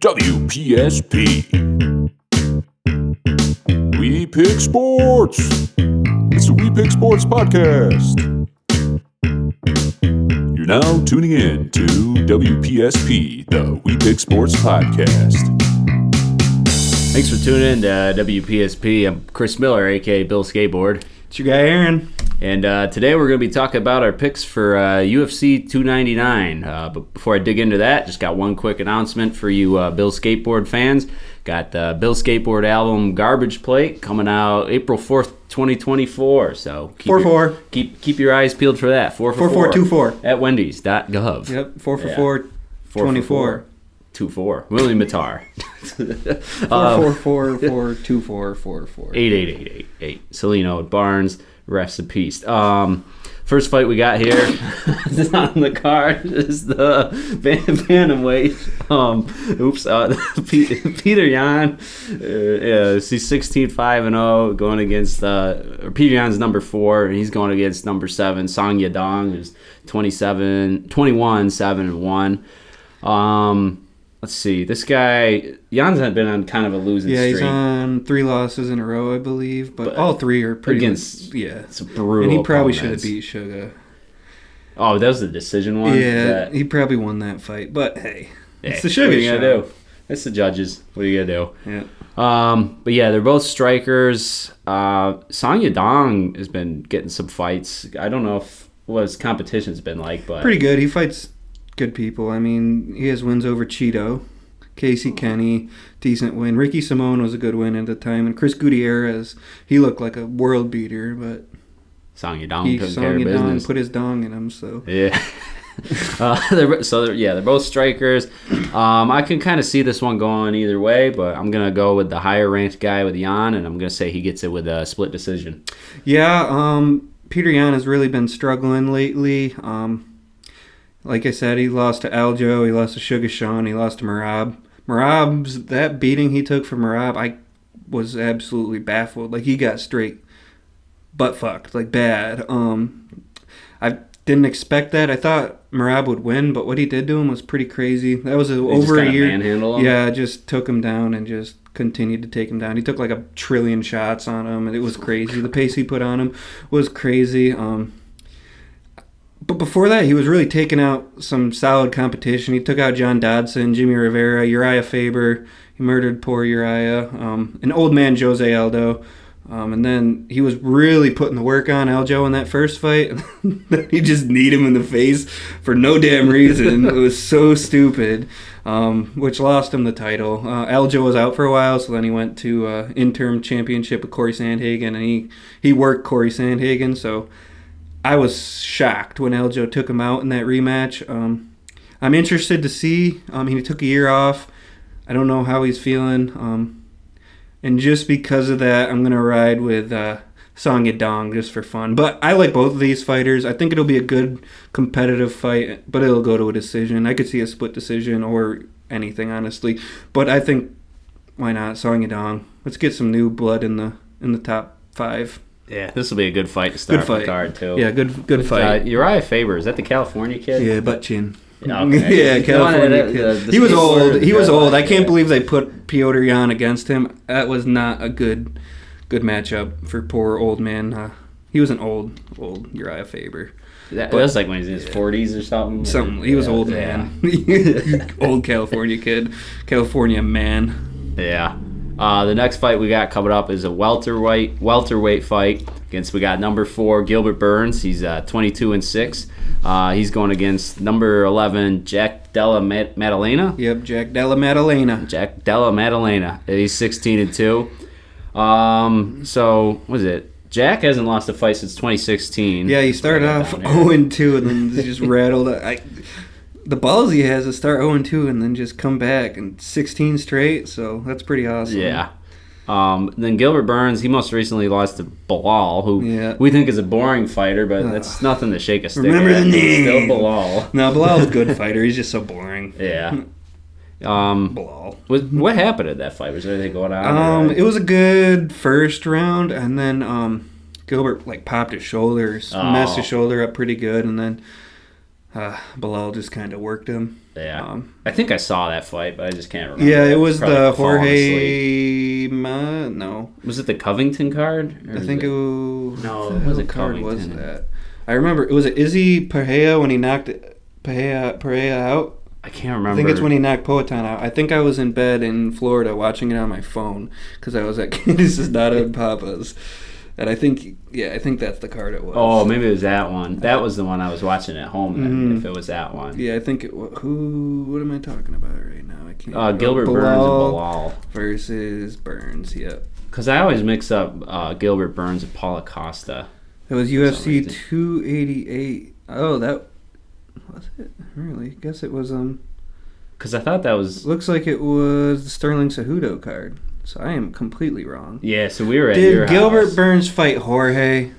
WPSP. We Pick Sports. It's the We Pick Sports podcast. You're now tuning in to WPSP, the We Pick Sports podcast. Thanks for tuning in to WPSP. I'm Chris Miller, a.k.a. BillSkateboard. It's your guy, Aaron. And today we're going to be talking about our picks for UFC 299. But before I dig into that, just got one quick announcement for you Bill Skateboard fans. Got the Bill Skateboard album Garbage Plate coming out April 4th, 2024. So keep your eyes peeled for that. 4424 at Wendy's.gov. Yep, 44424. 24. William Matar. 4442444. 88888. Salino at Barnes. Rest in peace. First fight we got here on the card is the bantamweight. Peter Yan. He's 16-5-0 going against Peter Yan's number 4, and he's going against number 7 Song Yadong, who's 21-7-1. Let's see. This guy, Jan's been on kind of a losing streak. Yeah, he's on 3 losses in a row, I believe. But all 3 are pretty against. It's brutal. And he probably should have beat Suga. Oh, that was the decision one? Yeah, he probably won that fight. But hey, it's the Suga show. Do? It's the judges. What are you going to do? Yeah. But yeah, they're both strikers. Song Yadong has been getting some fights. I don't know what his competition's been like, but pretty good. He fights good people. I mean, he has wins over Cheeto, Casey Kenny, decent win. Ricky Simone was a good win at the time, and Chris Gutierrez, he looked like a world beater, but Song Yadong took care of business. Put his dong in him, so yeah. They're both strikers. I can kind of see this one going either way, but I'm gonna go with the higher ranked guy with Yan, and I'm gonna say he gets it with a split decision. Yeah, Peter Yan has really been struggling lately. Like I said, he lost to Aljo, he lost to Sugar Sean, he lost to Merab. Merab's, that beating he took from Merab, I was absolutely baffled. Like, he got straight butt fucked, like bad. I didn't expect that. I thought Merab would win, but what he did to him was pretty crazy. That was over a year. Manhandle him? Yeah, just took him down and just continued to take him down. He took like 1 trillion shots on him, and it was crazy. The pace he put on him was crazy. But before that, he was really taking out some solid competition. He took out John Dodson, Jimmy Rivera, Uriah Faber. He murdered poor Uriah. An old man, Jose Aldo. And then he was really putting the work on Aljo in that first fight. He just kneed him in the face for no damn reason. It was so stupid, which lost him the title. Aljo was out for a while, so then he went to interim championship with Corey Sandhagen, and he worked Corey Sandhagen, so I was shocked when Aljo took him out in that rematch. I'm interested to see. He took a year off. I don't know how he's feeling. And just because of that, I'm going to ride with Song Yadong just for fun. But I like both of these fighters. I think it'll be a good competitive fight, but it'll go to a decision. I could see a split decision or anything, honestly. But I think, why not? Song Yadong. Let's get some new blood in the top 5. Yeah, this will be a good fight to start the card, too. Yeah, good fight. Uriah Faber, is that the California kid? Yeah, butt chin. Okay. Yeah, California kid. He was old. He was old. I can't believe they put Piotr Yan against him. That was not a good matchup for poor old man. He was an old Uriah Faber. That was like when he was in his 40s or something? He was old man. Old California kid. California man. Yeah. The next fight we got coming up is a welterweight fight we got number 4 Gilbert Burns. He's 22-6. He's going against number 11 Jack Della Maddalena. Yep, Jack Della Maddalena. He's 16-2. So what is it? Jack hasn't lost a fight since 2016. Yeah, he started off 0-2 and then just rattled. The balls he has is start 0-2 and then just come back and 16 straight, so that's pretty awesome. Yeah. Then Gilbert Burns, he most recently lost to Bilal, who we think is a boring fighter, but that's nothing to shake a stick Remember at. the name. Still Bilal. No, Bilal's a good fighter. He's just so boring. Yeah. Bilal. What happened at that fight? Was there anything going on? It was a good first round, and then Gilbert popped his shoulder, messed his shoulder up pretty good, and then Bilal just kind of worked him. Yeah. I think I saw that fight, but I just can't remember. Yeah, it was Probably the falling Jorge... no. Was it the Covington card? I think it was... No, what it wasn't card was Covington. that? I remember, was it Izzy Pereira when he knocked Pereira out? I can't remember. I think it's when he knocked Poatan out. I think I was in bed in Florida watching it on my phone because I was at Candace's Dada and Papa's. And I think that's the card it was. Oh, maybe it was that one. That was the one I was watching at home then, if it was that one. Yeah, I think it was. What am I talking about right now? I can't. Gilbert Burns and Bilal. Versus Burns, yep. Because I always mix up Gilbert Burns and Paulo Costa. It was UFC 288. Oh, that was it? Really? Guess it was Because I thought that was... Looks like it was the Sterling Cejudo card. So I am completely wrong. Yeah, so we were at your house. Did Gilbert Burns fight Jorge?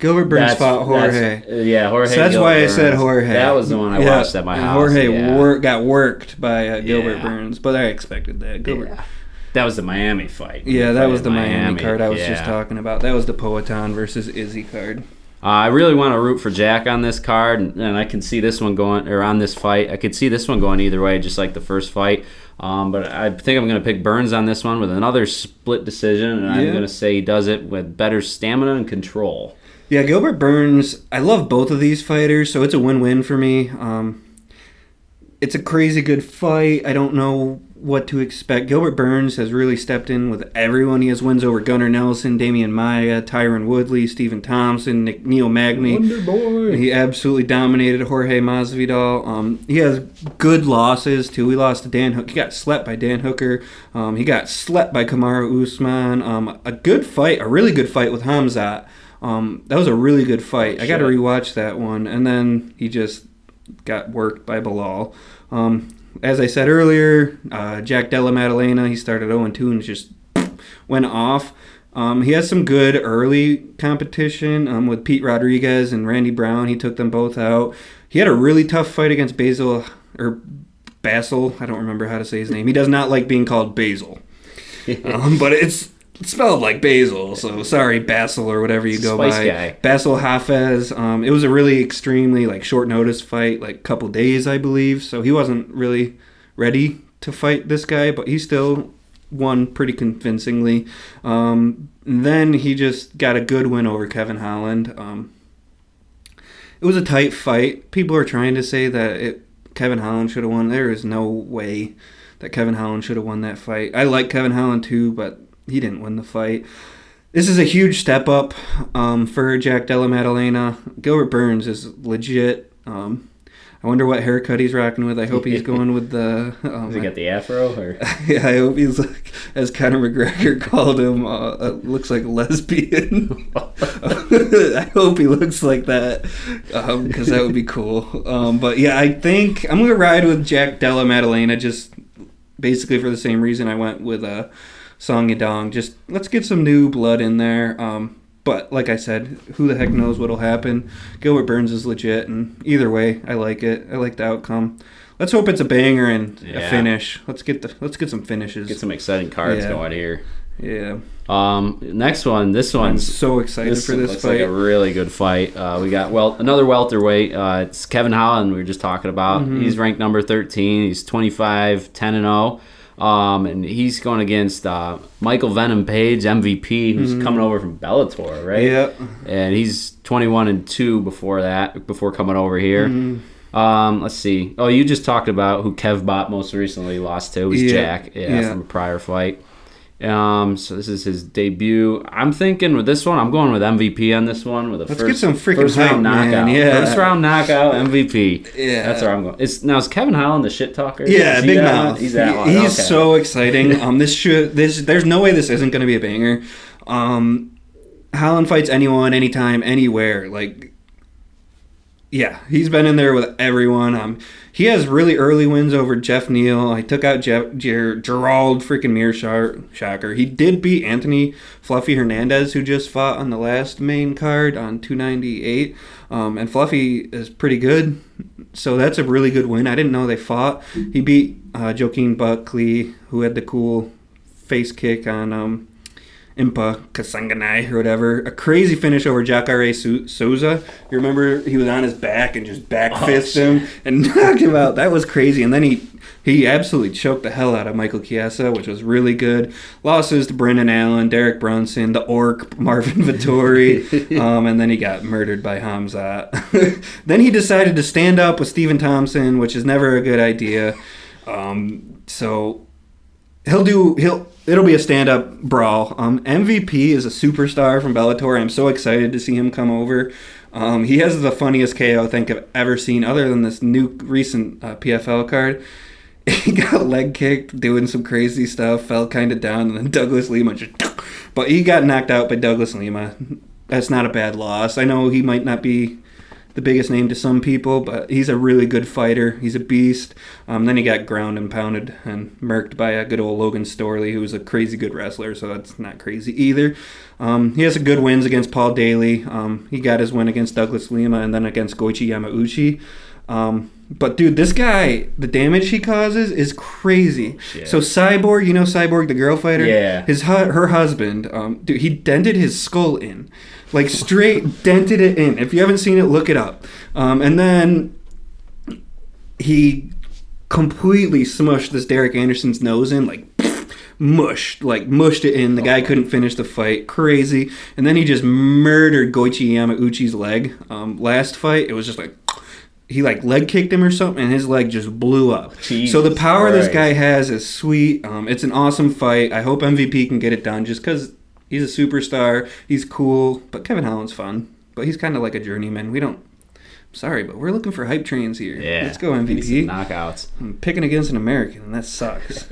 Gilbert Burns fought Jorge. Yeah, Jorge. So that's why I said Jorge. That was the one I watched at my house. Jorge got worked by Gilbert Yeah. Burns, but I expected that. Yeah. That was the Miami fight. Yeah, that was the Miami card I was Yeah. just talking about. That was the Poatan versus Izzy card. I really want to root for Jack on this card, and I can see this one going, or on this fight. I could see this one going either way, just like the first fight. But I think I'm going to pick Burns on this one with another split decision, and I'm going to say he does it with better stamina and control. Yeah, Gilbert Burns, I love both of these fighters, so it's a win-win for me. It's a crazy good fight. I don't know what to expect. Gilbert Burns has really stepped in with everyone. He has wins over Gunnar Nelson, Damian Maia, Tyron Woodley, Stephen Thompson, Neil Magny. Wonder Boy. He absolutely dominated Jorge Masvidal. He has good losses too. He lost to Dan Hooker. He got slept by Dan Hooker. He got slept by Kamaru Usman. A good fight, a really good fight with Hamzat. That was a really good fight. I got to rewatch that one. And then he just got worked by Bilal. As I said earlier, Jack Della Maddalena, he started 0-2 and just went off. He has some good early competition with Pete Rodriguez and Randy Brown. He took them both out. He had a really tough fight against Basil. I don't remember how to say his name. He does not like being called Basil. But it's spelled like basil, so sorry, Basil or whatever you go Spice by. guy. Basil Hafez. It was a really extremely short notice fight, couple days, I believe. So he wasn't really ready to fight this guy, but he still won pretty convincingly. Then he just got a good win over Kevin Holland. It was a tight fight. People are trying to say that Kevin Holland should have won. There is no way that Kevin Holland should have won that fight. I like Kevin Holland too, but he didn't win the fight. This is a huge step up for Jack Della Maddalena. Gilbert Burns is legit. I wonder what haircut he's rocking with. I hope he's going with the... Does he got the afro? Or? Yeah, I hope he's as Conor McGregor called him, looks like lesbian. I hope he looks like that because that would be cool. But yeah, I think I'm going to ride with Jack Della Maddalena just basically for the same reason I went with Song Yadong. Just let's get some new blood in there. But like I said, who the heck knows what'll happen? Gilbert Burns is legit, and either way, I like it. I like the outcome. Let's hope it's a banger and a finish. Let's get some finishes. Get some exciting cards going here. Yeah. Next one. This one's I'm so excited for this looks fight. like a really good fight. We got another welterweight. It's Kevin Holland. We were just talking about. Mm-hmm. He's ranked number 13. He's 25-10-0. And he's going against Michael Venom Page, MVP, who's coming over from Bellator, right? Yeah. And he's 21-2 before coming over here. Let's see. Oh, you just talked about who Kev Bot most recently lost to. It was Jack, from a prior fight. So this is his debut. I'm thinking with this one, I'm going with MVP on this one with a Let's get some freaking first round hype, knockout. man. Yeah. First round knockout MVP. Yeah. That's where I'm going. Is Kevin Holland the shit talker? Yeah, Is he big that mouth. one? He's that one. He's Okay. so exciting. There's no way this isn't going to be a banger. Holland fights anyone, anytime, anywhere. Yeah, he's been in there with everyone. He has really early wins over Jeff Neal. He took out Gerald freaking Mearsheimer. He did beat Anthony Fluffy Hernandez, who just fought on the last main card on 298. And Fluffy is pretty good, so that's a really good win. I didn't know they fought. He beat Joaquin Buckley, who had the cool face kick on Impa Kasanganai or whatever. A crazy finish over Jacare Souza. You remember he was on his back and just back fisted him and knocked him out. That was crazy. And then he absolutely choked the hell out of Michael Chiesa, which was really good. Losses to Brendan Allen, Derek Brunson, the Orc, Marvin Vittori, and then he got murdered by Hamzat. Then he decided to stand up with Stephen Thompson, which is never a good idea. So it'll be a stand-up brawl. MVP is a superstar from Bellator. I'm so excited to see him come over. He has the funniest KO I think I've ever seen, other than this new recent PFL card. He got leg kicked, doing some crazy stuff, fell kind of down, and then Douglas Lima but he got knocked out by Douglas Lima. That's not a bad loss. I know he might not be the biggest name to some people, but he's a really good fighter. He's a beast. Then he got ground and pounded and murked by a good old Logan Storley, who was a crazy good wrestler, so that's not crazy either. He has some good wins against Paul Daly. He got his win against Douglas Lima and then against Goichi Yamauchi. But dude, this guy, the damage he causes is crazy. Shit. So Cyborg, you know Cyborg, the girl fighter? Yeah. Her husband, dude, he dented his skull in. Like straight dented it in. If you haven't seen it, look it up. And then he completely smushed this Derek Anderson's nose in, like mushed it in. The guy couldn't finish the fight. Crazy. And then he just murdered Goichi Yamauchi's leg. Last fight, it was just like he leg kicked him or something, and his leg just blew up. Jesus so the power Christ. This guy has is sweet. It's an awesome fight. I hope MVP can get it done just because he's a superstar. He's cool. But Kevin Holland's fun. But he's kind of like a journeyman. Sorry, but we're looking for hype trains here. Yeah. Let's go MVP. Knockouts. I'm picking against an American, and that sucks.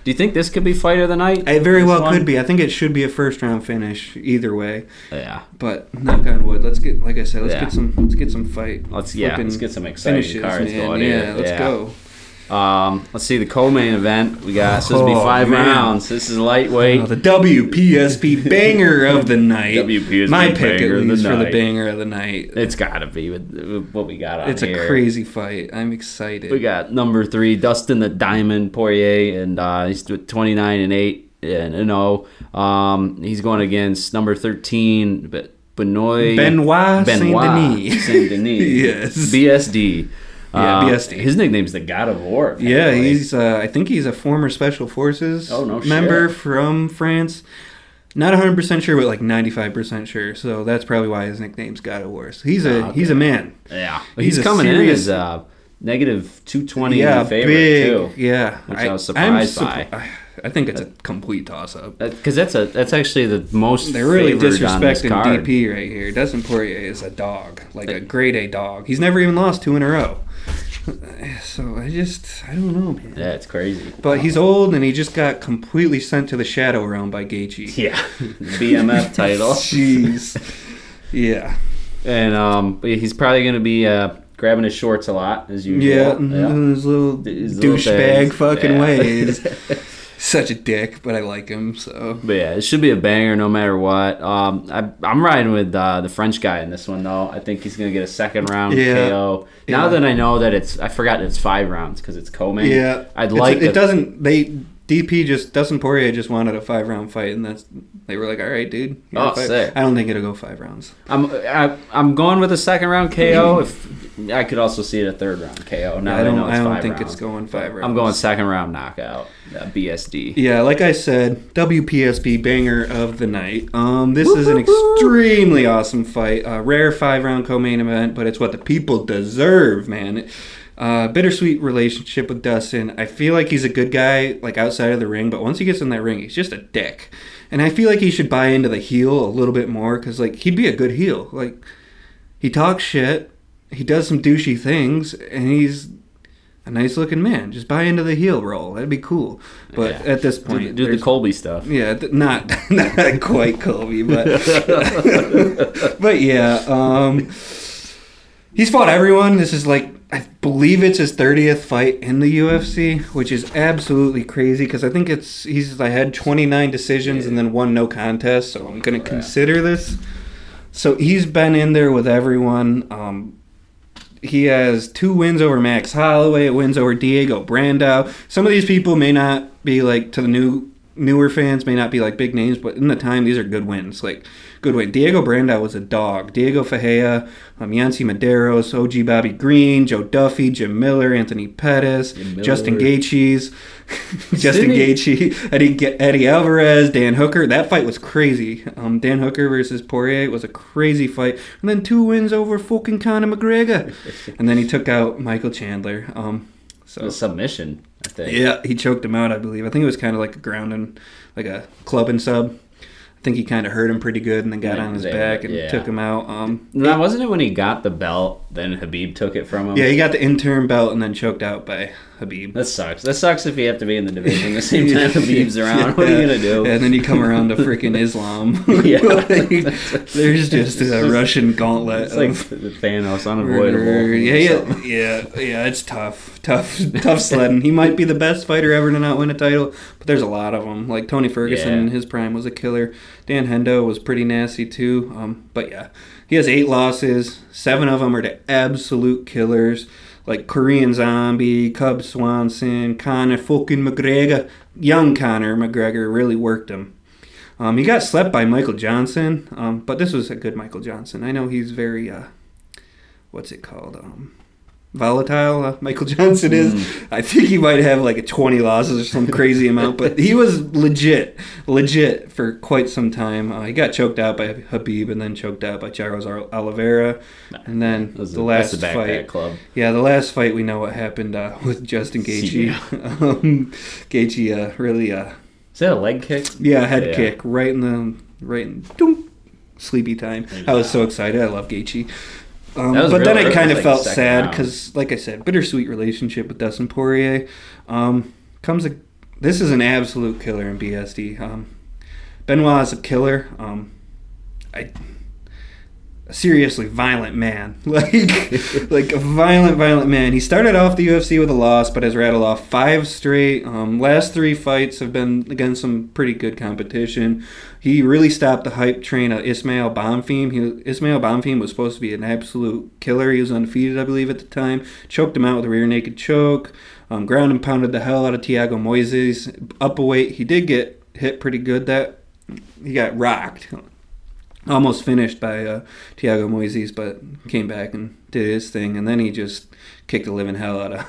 Do you think this could be fight of the night? It very well could be. I think it should be a first round finish either way. Yeah. But knock on wood. Let's get get some fight. Let's get some exciting finishes, cards man. going here. Let's go. Let's see the co-main event. We got supposed to be 5 rounds. This is lightweight. The WPSP banger of the night. WPSP my pick at least for the night. banger of the night. It's got to be with what we got on It's here. a crazy fight. I'm excited. We got number 3, Dustin the Diamond Poirier, and he's 29-8 and 0. He's going against number 13, Benoit Saint-Denis. Yes. BSD. BSD. His nickname's the God of War. Yeah, he's. I think he's a former Special Forces member from France. Not 100% sure, but 95% sure. So that's probably why his nickname's God of War. So he's a man. Yeah, he's coming in as negative 220 favorite big, too. Yeah, which I was surprised by. I think it's a complete toss-up. Because that's actually the most. They're really disrespecting DP right here. Dustin Poirier is a dog, a grade A dog. He's never even lost 2 in a row. So I don't know, man. Yeah, it's crazy. But he's old, and he just got completely sent to the Shadow Realm by Gaethje. Yeah, BMF title. Jeez. Yeah. And he's probably going to be grabbing his shorts a lot, as usual. Yeah, his little douchebag fucking ways. Such a dick, but I like him, so. But yeah, it should be a banger no matter what. I'm riding with the French guy in this one, though. I think he's going to get a second round KO. Now that I know that I forgot it's 5 rounds because it's co-main. Yeah. Dustin Poirier just wanted a 5-round fight, and they were like, all right, dude. Sick. I don't think it'll go 5 rounds. I'm going with a second round KO. If I could also see it a 3rd round KO. Now I don't think it's going 5 rounds. I'm going second round knockout. BSD. Yeah, like I said, WPSP banger of the night. This is an extremely awesome fight. A rare 5-round co-main event, but it's what the people deserve, man. Bittersweet relationship with Dustin. I feel like he's a good guy, outside of the ring, but once he gets in that ring, he's just a dick. And I feel like he should buy into the heel a little bit more, because, he'd be a good heel. He talks shit, he does some douchey things, and he's a nice-looking man. Just buy into the heel role. That'd be cool. But at this point... Do the Colby stuff. Yeah, not quite Colby, but... but yeah, he's fought everyone. This is I believe it's his 30th fight in the UFC, which is absolutely crazy because I think I had 29 decisions and then 1 no contest, so I'm going to consider this. So he's been in there with everyone. He has 2 wins over Max Holloway, wins over Diego Brandao. Some of these people may not be to the new newer fans may not be like big names, but in the time, these are good wins. Like, good win. Diego Brandao was a dog. Diego Fajea, Yancy Medeiros, OG Bobby Green, Joe Duffy, Jim Miller, Anthony Pettis, Justin Gaethje, Eddie Alvarez, Dan Hooker. That fight was crazy. Dan Hooker versus Poirier was a crazy fight. And then 2 wins over fucking Conor McGregor. And then he took out Michael Chandler. So a submission, I think. Yeah, he choked him out, I believe. I think it was kind of like a grounding, like a clubbing sub. I think he kind of hurt him pretty good and then got on his back and took him out. No, wasn't it when he got the belt, then Khabib took it from him? Yeah, he got the interim belt and then choked out by Khabib. That sucks. That sucks if you have to be in the division at the same time Khabib's around. What are you going to do? Yeah, and then you come around to freaking Islam. There's just a Russian gauntlet. It's like Thanos, unavoidable. Yeah, it's tough sledding. He might be the best fighter ever to not win a title, but there's a lot of them. Like Tony Ferguson in his prime was a killer. Dan Hendo was pretty nasty too. But yeah, he has 8 losses. 7 of them are to absolute killers. Like Korean Zombie, Cub Swanson, Conor fucking McGregor. Young Conor McGregor really worked him. He got slept by Michael Johnson, but this was a good Michael Johnson. I know he's very, what's it called? Volatile, Michael Johnson is. I think he might have like a 20 losses or some crazy amount, but he was legit for quite some time. He got choked out by Khabib and then choked out by Charles Oliveira. And then the last fight. Club. Yeah, the last fight we know what happened with Justin Gaethje. Gaethje really... Is that a leg kick? Yeah, head kick right in sleepy time. I was so excited. I love Gaethje. But then I kind of felt sad because, like I said, bittersweet relationship with Dustin Poirier. This is an absolute killer in BSD. Benoit is a killer. A seriously violent man, like a violent man. He started off the UFC with a loss, but has rattled off 5 straight. Last 3 fights have been against some pretty good competition. He really stopped the hype train of Ismail Bonfim. Ismail Bonfim was supposed to be an absolute killer. He was undefeated, I believe, at the time. Choked him out with a rear naked choke. Ground and pounded the hell out of Thiago Moises. Up a weight, he did get hit pretty good. That he got rocked. Almost finished by Thiago Moises, but came back and did his thing. And then he just kicked the living hell out of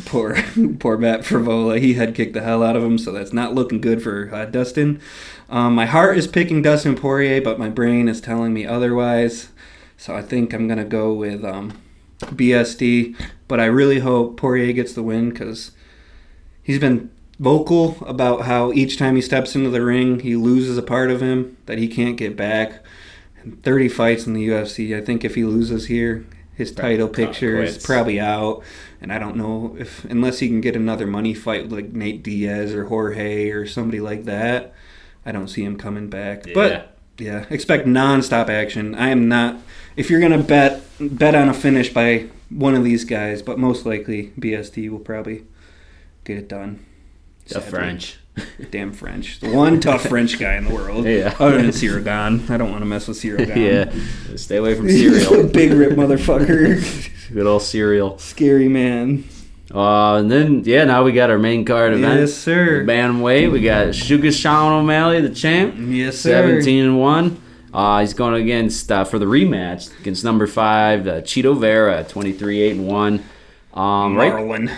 poor Matt Frevola. He had kicked the hell out of him, so that's not looking good for Dustin. My heart is picking Dustin Poirier, but my brain is telling me otherwise. So I think I'm going to go with BSD. But I really hope Poirier gets the win because he's been vocal about how each time he steps into the ring, he loses a part of him that he can't get back. And 30 fights in the UFC. I think if he loses here, his title picture is probably out. And I don't know if, unless he can get another money fight with like Nate Diaz or Jorge or somebody like that, I don't see him coming back. Yeah. But yeah, expect non-stop action. I am not. If you're gonna bet on a finish by one of these guys, but most likely BSD will probably get it done. The French. Damn French. The one tough French guy in the world. Yeah. Other than Cyril Gane. I don't want to mess with Cyril Gane. Yeah. Stay away from Cyril. Big rip motherfucker. Good old Cyril. Scary man. And then, now we got our main card event. Yes, sir. Bantamweight. We got Sugar Sean O'Malley, the champ. Yes, sir. 17-1. He's going against, for the rematch, against number 5, Cheeto Vera, 23-8-1. Marlon.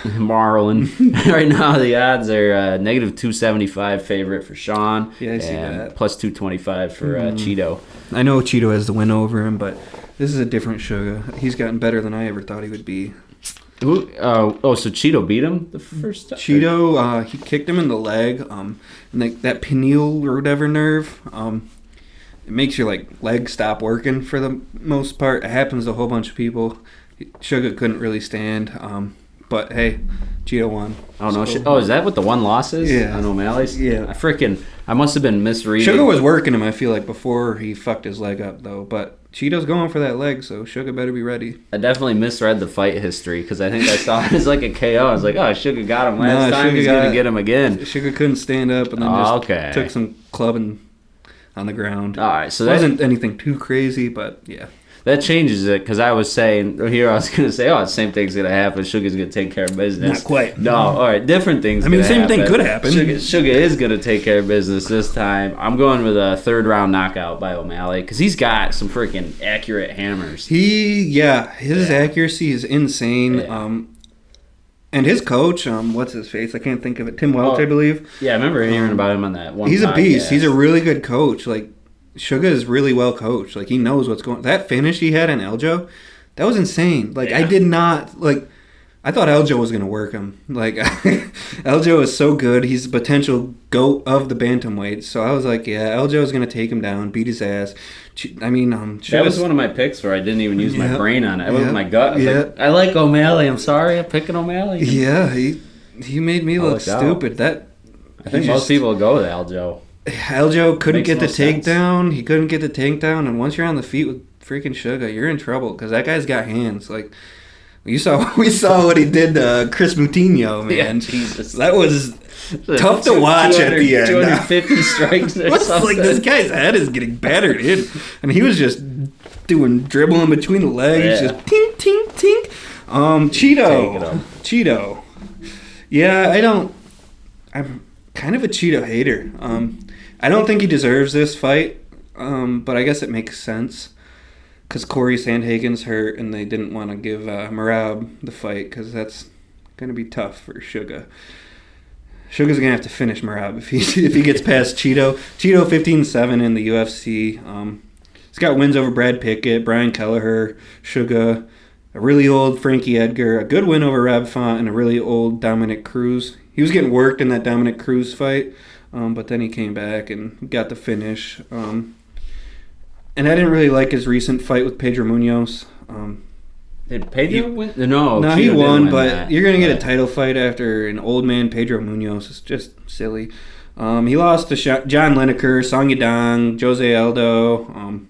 Right now, the odds are negative 275 favorite for Sean. Yeah, I see that. Plus 225 for Cheeto. I know Cheeto has the win over him, but this is a different Sugar. He's gotten better than I ever thought he would be. So Cheeto beat him the first time? Cheeto, he kicked him in the leg, and that pineal or whatever nerve, it makes your leg stop working for the most part. It happens to a whole bunch of people. Sugar couldn't really stand, but hey, Cheeto won. Oh no! Is that what the one loss is? Yeah, on O'Malley's. Yeah, I must have been misreading. Sugar was working him. I feel like before he fucked his leg up though, but Cheeto's going for that leg, so Sugar better be ready. I definitely misread the fight history because I think I saw it as like a KO. I was like, oh, Sugar got him last time. He's gonna get him again. Sugar couldn't stand up and then just took some clubbing on the ground. All right, so that wasn't anything too crazy, but yeah. that changes it because I was saying here I was gonna say, the same thing's gonna happen. Sugar's gonna take care of business. Not quite. No, all right, different things. I mean, same thing could happen. Sugar is gonna take care of business this time. I'm going with a 3rd round knockout by O'Malley because he's got some freaking accurate hammers. His accuracy is insane. Yeah. And his coach, what's his face? I can't think of it. Tim Welch, I believe. Yeah, I remember hearing about him on that one. He's podcast. a beast. He's a really good coach. Like, Suga is really well coached. Like, he knows what's going on. That finish he had on Eljo, that was insane. Like, I did not, like, I thought Eljo was going to work him. Like, Eljo is so good. He's the potential GOAT of the bantamweights. So I was like, yeah, Eljo is going to take him down, beat his ass. I mean, that was one of my picks where I didn't even use my brain on it. I went with my gut. I like O'Malley. I'm sorry, I'm picking O'Malley. Yeah, he made me look stupid. I think most people go with Aljo. Aljo couldn't get the takedown. He couldn't get the takedown, and once you're on the feet with freaking Suga, you're in trouble because that guy's got hands. Like we saw what he did to Chris Moutinho, man. Yeah, Jesus, that was tough to watch at the end. 250 strikes or something. Like this guy's head is getting battered in, and he was just dribbling between the legs, just tink tink tink. Cheeto. Yeah, I'm kind of a Cheeto hater. I don't think he deserves this fight, but I guess it makes sense because Corey Sandhagen's hurt, and they didn't want to give Merab the fight because that's going to be tough for Suga. Suga's going to have to finish Merab if he gets past Cheeto. Cheeto 15-7 in the UFC. He's got wins over Brad Pickett, Brian Kelleher, Suga, a really old Frankie Edgar, a good win over Rob Font, and a really old Dominic Cruz. He was getting worked in that Dominic Cruz fight, but then he came back and got the finish. And I didn't really like his recent fight with Pedro Munoz. Did Pedro win? No, he won, but you're going to get a title fight after an old man Pedro Munoz. It's just silly. He lost to John Lineker, Song Yadong, Jose Aldo,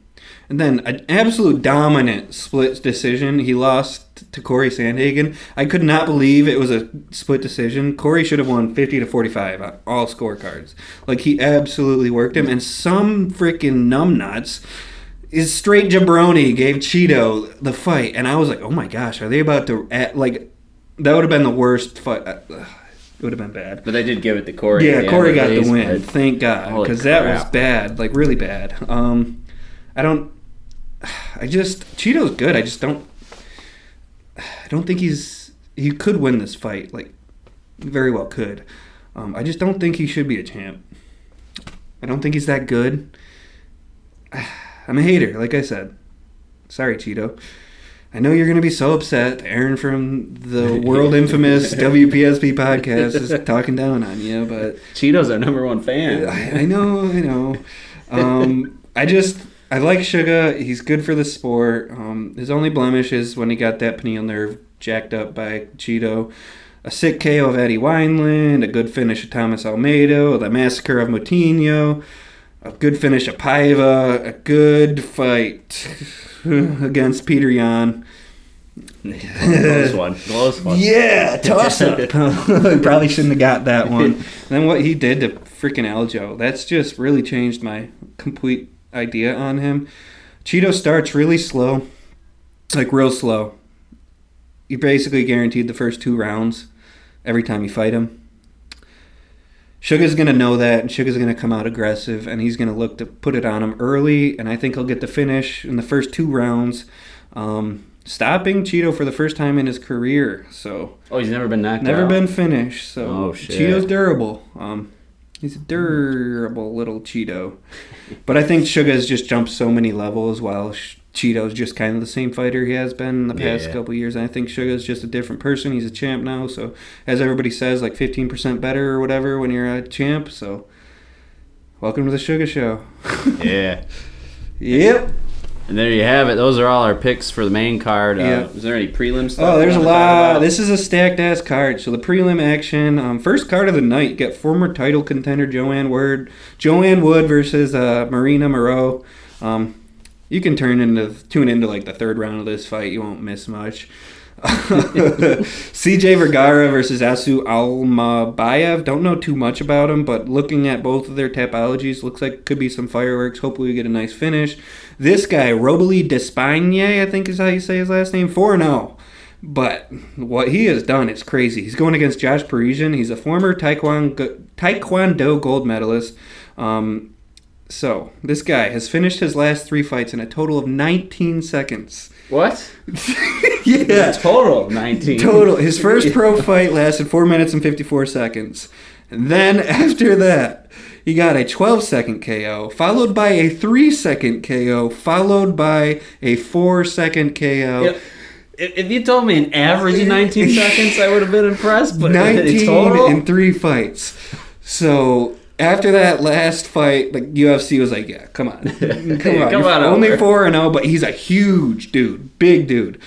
and then an absolute dominant split decision. He lost to Corey Sandhagen. I could not believe it was a split decision. Corey should have won 50-45 on all scorecards. Like, he absolutely worked him. And some freaking numbnuts is straight jabroni gave Cheeto the fight. And I was like, oh my gosh, are they about to... that would have been the worst fight. It would have been bad. But they did give it to Corey. Yeah, Corey got the win. Thank God. Because that was bad. Like, really bad. Cheeto's good. I don't think he could win this fight. Like, very well could. I just don't think he should be a champ. I don't think he's that good. I'm a hater, like I said. Sorry, Cheeto. I know you're going to be so upset. Aaron from the world infamous WPSP podcast is talking down on you, but... Cheeto's our number one fan. I know. I like Suga. He's good for the sport. His only blemish is when he got that pineal nerve jacked up by Cheeto. A sick KO of Eddie Wineland, a good finish of Thomas Almeida, the massacre of Moutinho, a good finish of Paiva, a good fight against Peter Yan. Close one. Yeah, toss up. Probably shouldn't have got that one. And then what he did to freaking Aljo, that's just really changed my complete idea on him. Cheeto starts really slow, like real slow. You're basically guaranteed the first 2 rounds every time you fight him. Suga's going to know that, and Suga's going to come out aggressive, and he's going to look to put it on him early, and I think he'll get the finish in the first 2 rounds, stopping Cheeto for the first time in his career. So he's never been knocked out? Never been finished. So shit. Cheeto's durable. He's a durable little Cheeto. But I think Suga's just jumped so many levels while Cheeto's just kind of the same fighter he has been in the past couple years. And I think Suga's just a different person. He's a champ now. So as everybody says, like 15% better or whatever when you're a champ. So welcome to the Suga Show. Yeah. Yep. And there you have it. Those are all our picks for the main card. Is there any prelim stuff? Oh, there's a lot. This is a stacked-ass card. So the prelim action, first card of the night, you get former title contender Joanne Wood versus Marina Moreau. You can tune into like the 3rd round of this fight. You won't miss much. CJ Vergara versus Asu Almabayev. Don't know too much about him, but looking at both of their topologies, looks like could be some fireworks. Hopefully we get a nice finish. This guy, Robley Despagne, I think is how you say his last name, 4-0. But what he has done is crazy. He's going against Josh Parisian. He's a former Taekwondo gold medalist. So this guy has finished his last 3 fights in a total of 19 seconds. What? Yeah. Total 19. Total. His first pro fight lasted 4 minutes and 54 seconds. And then after that, he got a 12-second KO, followed by a 3-second KO, followed by a 4-second KO. Yep. If you told me an average of 19 seconds, I would have been impressed. But 19 total? in 3 fights. So after that last fight, the UFC was like, yeah, come on. Come on. on Only over. 4-0, but he's a huge dude. Big dude.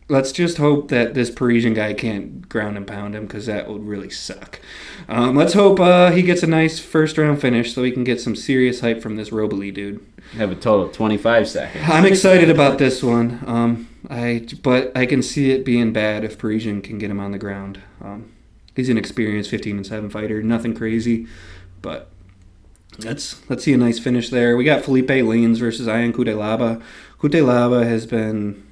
Let's just hope that this Parisian guy can't ground and pound him, because that would really suck. Let's hope he gets a nice first-round finish so we can get some serious hype from this Robley dude. Have a total of 25 seconds. I'm excited about this one, but I can see it being bad if Parisian can get him on the ground. He's an experienced 15-7 fighter, nothing crazy, but let's see a nice finish there. We got Felipe Lins versus Ian Cutelaba. Cutelaba has been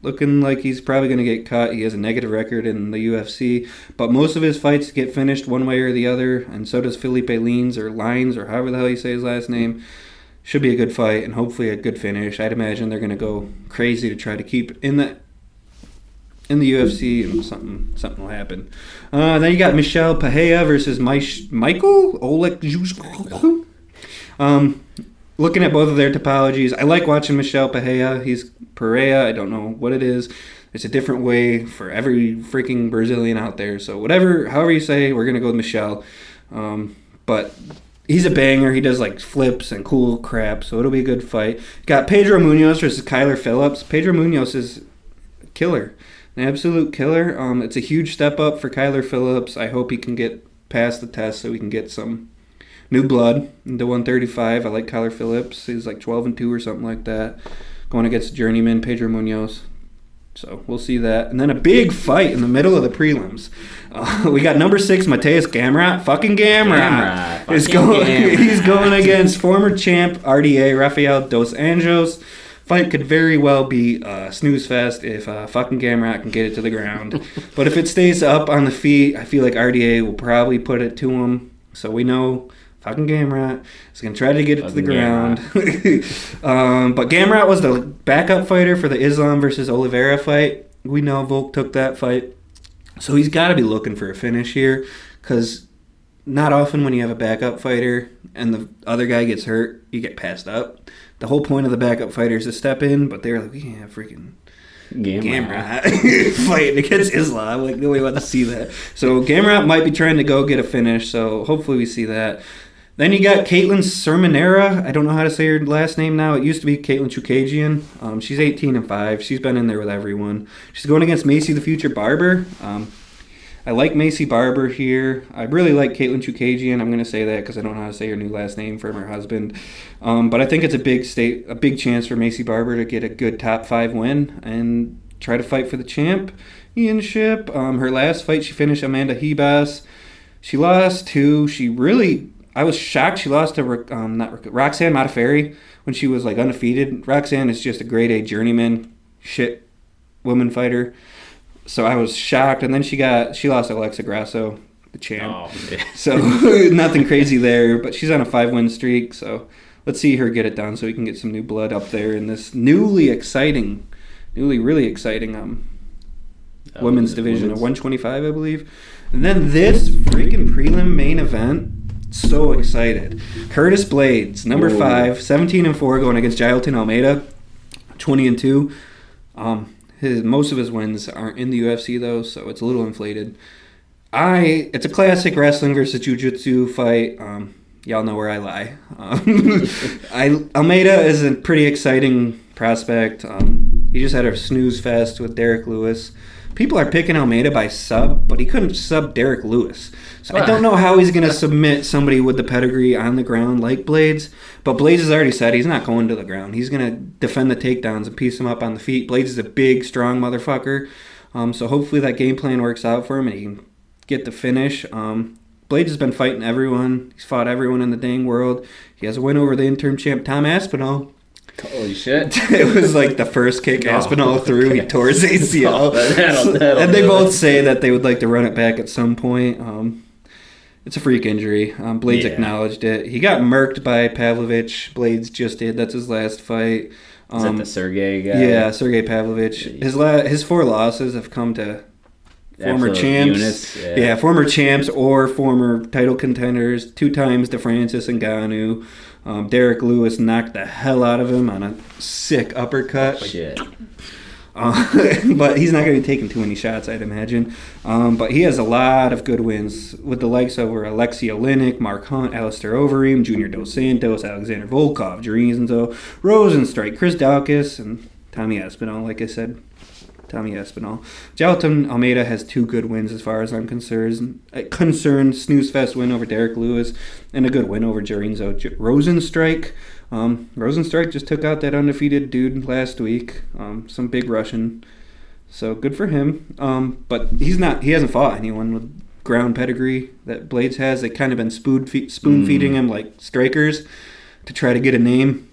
looking like he's probably going to get cut. He has a negative record in the UFC, but most of his fights get finished one way or the other, and so does Felipe Lins, or Lines, or however the hell you say his last name. Should be a good fight and hopefully a good finish. I'd imagine they're going to go crazy to try to keep in the UFC, and something will happen. Then you got Michel Pereira versus Michael Olek. Looking at both of their topologies, I like watching Michel Pereira. He's Pereira. I don't know what it is. It's a different way for every freaking Brazilian out there. So however you say, we're going to go with Michel. But he's a banger. He does like flips and cool crap, so it'll be a good fight. Got Pedro Munoz versus Kyler Phillips. Pedro Munoz is a killer, an absolute killer. It's a huge step up for Kyler Phillips. I hope he can get past the test so we can get some new blood into 135. I like Kyler Phillips. He's like 12-2 or something like that, going against journeyman Pedro Munoz. So we'll see that. And then a big fight in the middle of the prelims. We got number 6, Mateus Gamrot. Fucking Gamrot. He's going against former champ RDA, Rafael Dos Anjos. Fight could very well be snooze fest if fucking Gamrot can get it to the ground. But if it stays up on the feet, I feel like RDA will probably put it to him. So we know fucking Gamrot is going to try to get it to the ground. But Gamrot was the backup fighter for the Islam versus Oliveira fight. We know Volk took that fight. So he's got to be looking for a finish here, because not often when you have a backup fighter and the other guy gets hurt, you get passed up. The whole point of the backup fighter is to step in, but they're like, we can't have freaking Gamrot fighting against Islam. Like, nobody want to see that. So Gamrot might be trying to go get a finish, so hopefully we see that. Then you got Caitlin Sermonera. I don't know how to say her last name now. It used to be Caitlin Chukagian. She's 18-5. She's been in there with everyone. She's going against Macy the Future Barber. I like Macy Barber here. I really like Caitlin Chukagian. I'm going to say that because I don't know how to say her new last name from her husband. But I think it's a big chance for Macy Barber to get a good top 5 win and try to fight for the championship. Her last fight, she finished Amanda Hebas. She lost to, I was shocked she lost to Roxanne Modafferi when she was like undefeated. Roxanne is just a grade A journeyman woman fighter. So I was shocked, and then she lost to Alexa Grasso, the champ. Oh, yeah. So nothing crazy there, but she's on a 5-win streak. So let's see her get it done, so we can get some new blood up there in this really exciting women's division of 125, I believe. And then this freaking prelim main event. So excited. Curtis Blades, number 5, 17-4, going against Jailton Almeida, 20-2. Most of his wins aren't in the UFC though, so it's a little inflated. It's a classic wrestling versus jiu-jitsu fight. Y'all know where I lie. Almeida is a pretty exciting prospect. He just had a snooze fest with Derek Lewis. people are picking Almeida by sub, but he couldn't sub Derek Lewis. So I don't know how he's going to submit somebody with the pedigree on the ground like Blades. But Blades has already said he's not going to the ground. He's going to defend the takedowns and piece him up on the feet. Blades is a big, strong motherfucker. So hopefully that game plan works out for him and he can get the finish. Blades has been fighting everyone. He's fought everyone in the dang world. He has a win over the interim champ Tom Aspinall. Holy shit. It was like the first kick Aspinall threw. He tore his ACL. And they both say that they would like to run it back at some point. It's a freak injury. Blades acknowledged it. He got murked by Pavlovich. Blades just did. That's his last fight. Is that the Sergey guy? Yeah, Sergey Pavlovich. His 4 losses have come to former champs. Former champs or former title contenders. 2 times to Francis Ngannou. Derek Lewis knocked the hell out of him on a sick uppercut. Shit. But he's not going to be taking too many shots, I'd imagine. But he has a lot of good wins with the likes over Alexei Oleinik, Mark Hunt, Alistair Overeem, Junior Dos Santos, Alexander Volkov, Jurizenzo, Rosenstrike, Chris Daukaus, and Tommy Aspinall, like I said. Tommy Aspinall. Jailton Almeida has 2 good wins as far as I'm concerned. Snooze fest win over Derek Lewis and a good win over Jurizenzo. Rosenstrike. Rosenstrike just took out that undefeated dude last week. Some big Russian. So good for him. But he hasn't fought anyone with ground pedigree that Blades has. They've kind of been spoon feeding him like strikers to try to get a name.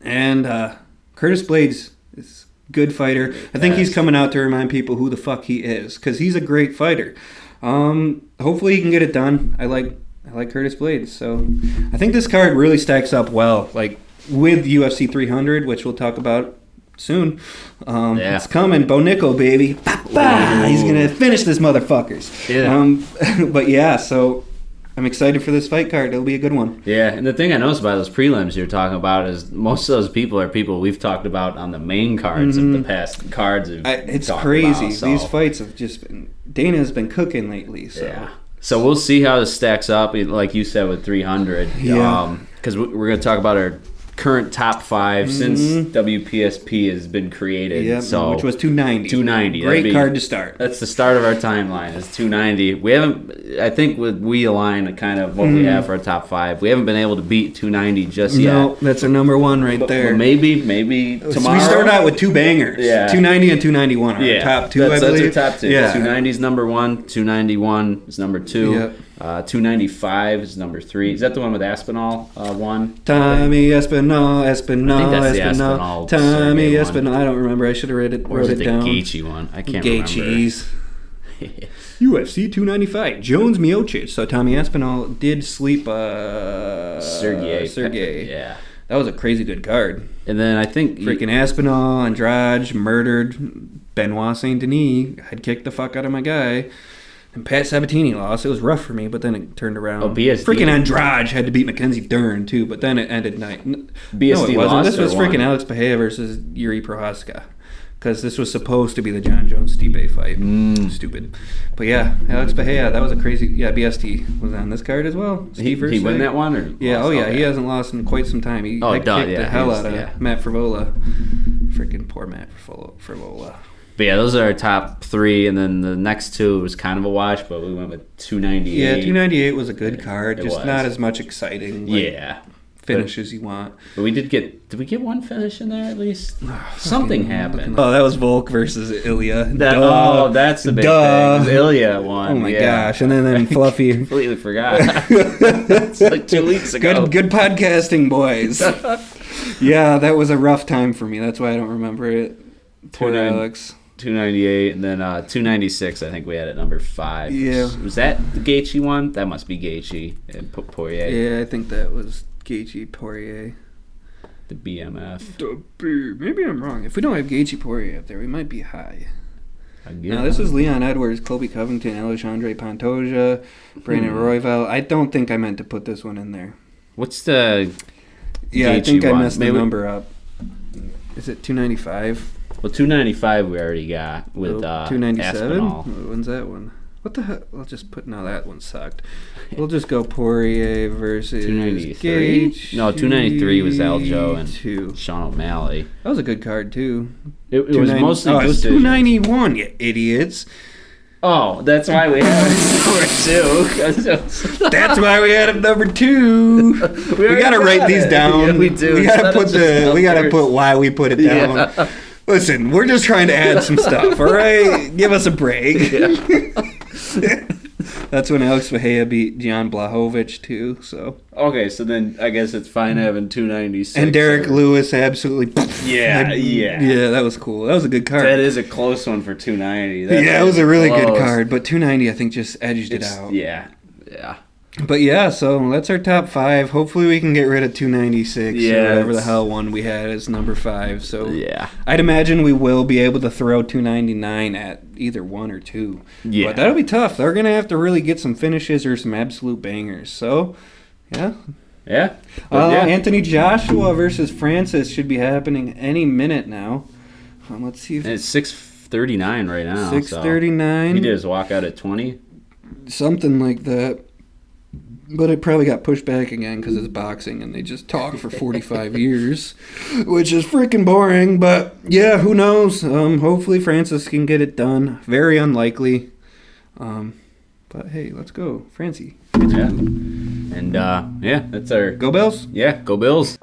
And Curtis Blades is good fighter. I think he's coming out to remind people who the fuck he is because he's a great fighter. Hopefully he can get it done. I like Curtis Blades. So I think this card really stacks up well, like with UFC 300, which we'll talk about soon. It's coming. Bo Nickel, baby. He's going to finish this motherfuckers. Yeah. But yeah, so I'm excited for this fight card. It'll be a good one. Yeah, and the thing I noticed about those prelims you're talking about is most of those people are people we've talked about on the main cards of the past cards. It's crazy. About, so. These fights have just been... Dana's been cooking lately. So. Yeah. So we'll see how this stacks up, like you said, with 300. Yeah. Because we're going to talk about our current top 5 since WPSP has been created. Yep, so which was 290. 290. Great card to start. That's the start of our timeline. It's 290. We haven't, I think we align kind of what we have for our top 5. We haven't been able to beat 290 just yet. No, that's our number 1 right there. But maybe tomorrow. So we start out with 2 bangers. Yeah. 290 and 291 are our top 2, I believe. That's our top 2. Yeah. 290 is number 1. 291 is number 2. Yep. 295 is number 3. Is that the one with Aspinall won? Tommy Aspinall. I think that's the Aspinall. Tommy Aspinall. I don't remember. I should have wrote it down. Or is it the Gaethje one? I can't remember. UFC 295. Jones Miocic. So Tommy Aspinall did sleep Sergey. Yeah. That was a crazy good card. And then I think... Freaking Aspinall, Andrade, murdered Benoit Saint Denis. Had kicked the fuck out of my guy. And Pat Sabatini lost. It was rough for me, but then it turned around. Oh, BSD. Freaking Andrade had to beat Mackenzie Dern, too, but then it ended night. BSD no, it wasn't. Lost This was freaking Alex Pereira versus Yuri Prohaska. Because this was supposed to be the John Jones-Stipe fight. Stupid. But yeah, Alex Pereira, that was a crazy... Yeah, BSD was on this card as well. He won that one? Or yeah, lost? He hasn't lost in quite some time. He kicked the hell out of Matt Frivola. Freaking poor Matt Frivola. But yeah, those are our top 3, and then the next 2 was kind of a wash, but we went with 298. Yeah, 298 was a good card, just not as much exciting finishes you want. But we did we get one finish in there at least? Something happened. Oh, that was Volk versus Ilya. That's the big thing. Ilya won. Oh my gosh, and then Fluffy. Completely forgot. It's like 2 weeks ago. Good podcasting, boys. Yeah, that was a rough time for me. That's why I don't remember it. Poor Alex. 298, and then 296, I think we had at number 5. Yeah. Was that the Gaethje one? That must be Gaethje and Poirier. Yeah, I think that was Gaethje Poirier. The BMF. Maybe I'm wrong. If we don't have Gaethje Poirier up there, we might be high. Now, this is Leon Edwards, Colby Covington, Alexandre Pantoja, Brandon Royval. I don't think I meant to put this one in there. What's the Yeah, Gaethje I think one? I messed the number up. Is it 295? Well, 295 we already got with 297? Aspinall. When's that one? What the hell? I'll just put... No, that one sucked. We'll just go Poirier versus 293? Gaethje. No, 293 was Aljo and Sean O'Malley. That was a good card, too. It was mostly it was decisions. 291, you idiots. Oh, that's why we have it number 2. That's why we had it number 2. We gotta write these down. Yeah, we do. We gotta We gotta put why we put it down. Yeah. Listen, we're just trying to add some stuff, all right? Give us a break. Yeah. That's when Alex Mejia beat Jan Blachowicz, too, so. Okay, so then I guess it's fine having 296. And Derek Lewis absolutely... Yeah. Yeah, that was cool. That was a good card. That is a close one for 290. Yeah, it was a really good close. card, but 290 I think just edged it out. Yeah. But yeah, so that's our top 5. Hopefully we can get rid of 296 or whatever the hell one we had as number 5. So yeah, I'd imagine we will be able to throw 299 at either 1 or 2. Yeah. But that'll be tough. They're going to have to really get some finishes or some absolute bangers. So, yeah. Yeah. Anthony Joshua versus Francis should be happening any minute now. Let's see. And it's 6:39 right now. 6:39. So he did his walkout at 20. Something like that. But it probably got pushed back again because it's boxing and they just talk for 45 years, which is freaking boring. But yeah, who knows? Hopefully Francis can get it done. Very unlikely. But hey, let's go, Francie. Yeah. And that's our Go Bills. Yeah, go Bills.